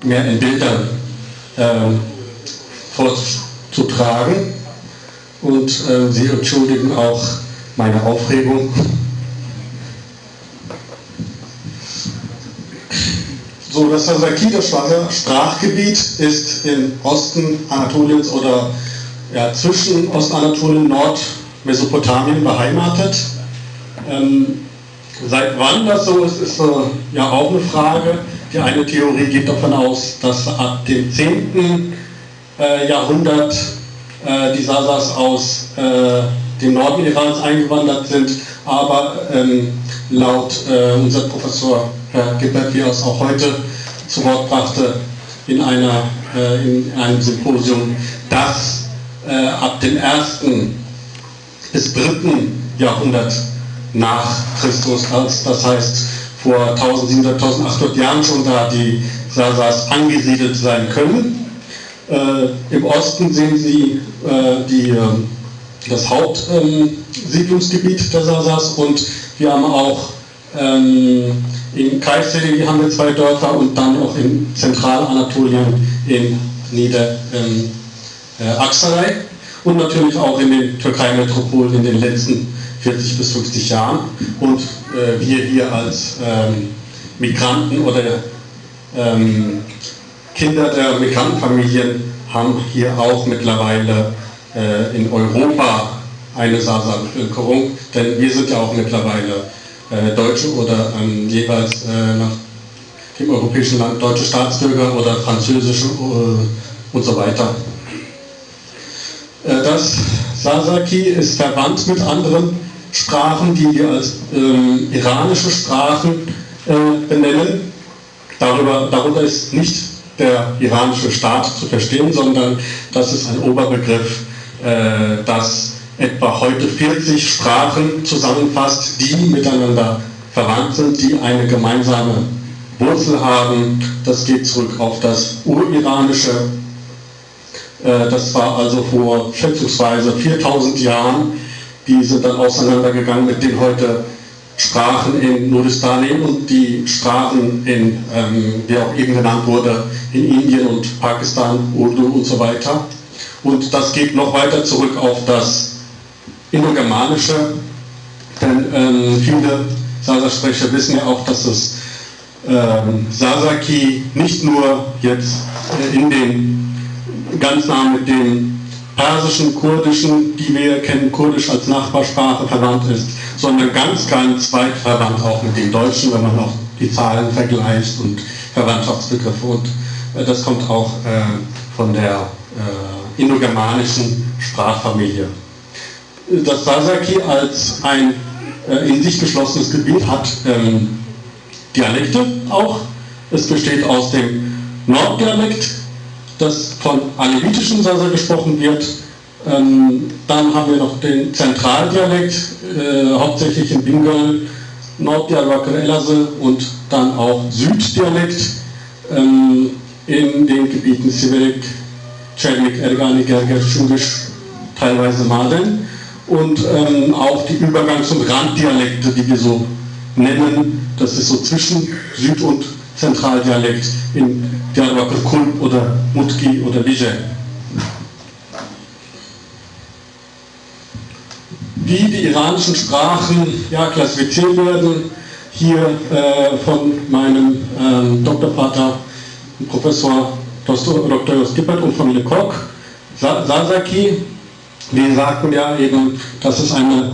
mehr in Bildern vorzutragen. Und Sie entschuldigen auch meine Aufregung. So, das Sasaki, das Sprachgebiet, ist im Osten Anatoliens oder ja, zwischen Ostanatolien und Nordmesopotamien beheimatet. Seit wann das so ist, ist ja auch eine Frage. Die eine Theorie geht davon aus, dass ab dem 10. Jahrhundert die Sasas aus dem Norden Irans eingewandert sind, aber laut unser Professor Herr Gippert, wie er es auch heute zu Wort brachte, in einem Symposium, dass ab dem 1. bis 3. Jahrhundert nach Christus, das heißt vor 1700, 1800 Jahren schon da die Sasas angesiedelt sein können. Im Osten sehen Sie das Hauptsiedlungsgebiet der Sasas und wir haben auch in Kayseri haben wir 2 Dörfer und dann auch in Zentralanatolien in Aksaray und natürlich auch in den Türkei-Metropolen in den letzten 40 bis 50 Jahren. Und wir hier als Migranten oder Kinder der Migrantenfamilien haben hier auch mittlerweile in Europa eine Sasa-Bevölkerung, denn wir sind ja auch mittlerweile Deutsche oder jeweils nach dem europäischen Land deutsche Staatsbürger oder französische und so weiter. Das Sasaki ist verwandt mit anderen Sprachen, die wir als iranische Sprachen benennen. Darunter ist nicht der iranische Staat zu verstehen, sondern das ist ein Oberbegriff, das etwa heute 40 Sprachen zusammenfasst, die miteinander verwandt sind, die eine gemeinsame Wurzel haben. Das geht zurück auf das Uriranische. Das war also vor schätzungsweise 4000 Jahren. Die sind dann auseinandergegangen mit den heute Sprachen in Nuristani und die Sprachen in, wie auch eben genannt wurde, in Indien und Pakistan, Urdu und so weiter. Und das geht noch weiter zurück auf das Indogermanische, denn viele Sasa-Sprecher wissen ja auch, dass es Sasaki nicht nur jetzt in den ganz nah mit dem persischen, kurdischen, die wir kennen, kurdisch als Nachbarsprache verwandt ist, sondern ganz weit verwandt auch mit dem Deutschen, wenn man auch die Zahlen vergleicht und Verwandtschaftsbegriffe. Und das kommt auch von der indogermanischen Sprachfamilie. Das Sasaki als ein in sich geschlossenes Gebiet hat Dialekte auch. Es besteht aus dem Norddialekt, das von alevitischen Sasa gesprochen wird. Dann haben wir noch den Zentraldialekt, hauptsächlich in Bingöl, Norddiyarbakır, Elazığ und dann auch Süddialekt in den Gebieten Siverek, Çernik, Ergani, Gerger, Şungiş, teilweise Maden. Und auch die Übergangs- und Randdialekte, die wir so nennen, das ist so zwischen Süd- und Zentraldialekt in Diyarbakır, Kulp oder Mutki oder Lice. Wie die iranischen Sprachen klassifiziert werden, hier von meinem Doktorvater, Professor Dr. Jos Gippert und von Lecoq, Sasaki. Wir sagten ja eben, dass es eine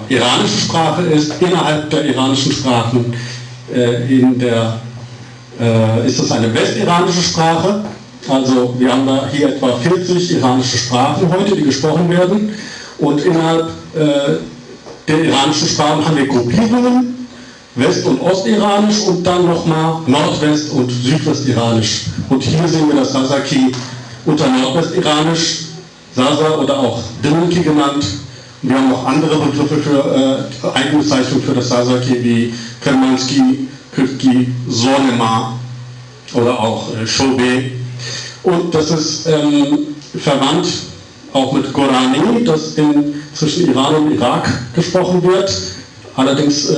iranische Sprache ist. Innerhalb der iranischen Sprachen ist es eine westiranische Sprache. Also wir haben da hier etwa 40 iranische Sprachen heute, die gesprochen werden. Und innerhalb der iranischen Sprachen haben wir Gruppierungen, West- und Ostiranisch und dann nochmal Nordwest- und Südwestiranisch. Und hier sehen wir das Sasaki unter Nordwestiranisch, Sasa oder auch Dilinki genannt. Und wir haben auch andere Begriffe für Eigenbezeichnungen für das Sasaki wie Kermanski, Kürtki, Sonema oder auch Shobe. Und das ist verwandt auch mit Gorani, das zwischen Iran und Irak gesprochen wird, allerdings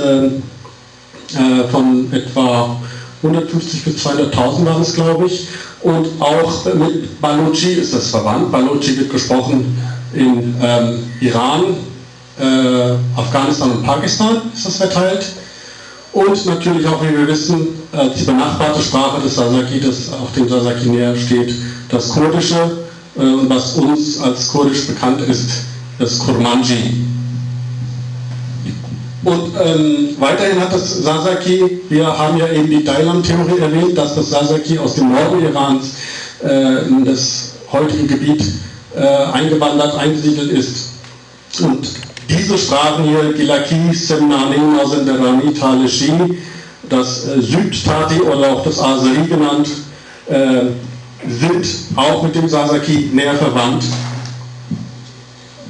von etwa 150 bis 200.000 waren es, glaube ich. Und auch mit Baluchi ist das verwandt. Baluchi wird gesprochen in Iran, Afghanistan und Pakistan ist das verteilt. Und natürlich auch, wie wir wissen, die benachbarte Sprache des Sasaki, das auf dem Sasaki näher steht, das Kurdische, was uns als kurdisch bekannt ist, das Kurmanji. Und weiterhin hat das Sasaki, wir haben ja eben die Dailam-Theorie erwähnt, dass das Sasaki aus dem Norden Irans in das heutige Gebiet eingewandert, eingesiedelt ist. Und diese Sprachen hier, Gilaki, Semnani, Mazenderani, Taleshi, das Südtati oder auch das Azeri genannt, sind auch mit dem Sasaki näher verwandt.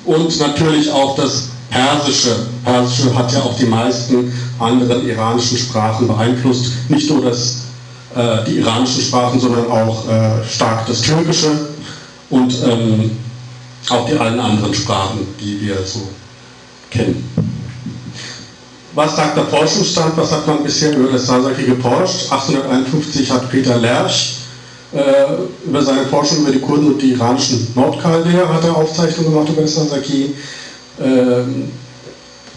Und natürlich auch das Persische. Persische hat ja auch die meisten anderen iranischen Sprachen beeinflusst. Nicht nur die iranischen Sprachen, sondern auch stark das Türkische und auch die allen anderen Sprachen, die wir so kennen. Was sagt der Forschungsstand? Was hat man bisher über das Sasaki geforscht? 1851 hat Peter Lerch über seine Forschung über die Kurden und die iranischen Nordchaldäer hat er Aufzeichnungen gemacht über das Sasaki.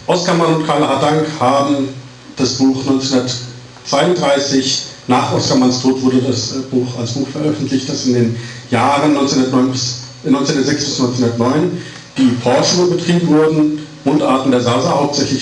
Oscarmann und Karl Hadank haben das Buch 1932, nach Oscarmanns Tod wurde das Buch als Buch veröffentlicht, das in den Jahren 1906 bis 1909 die Forschungen betrieben wurden, Mundarten der Sasa, hauptsächlich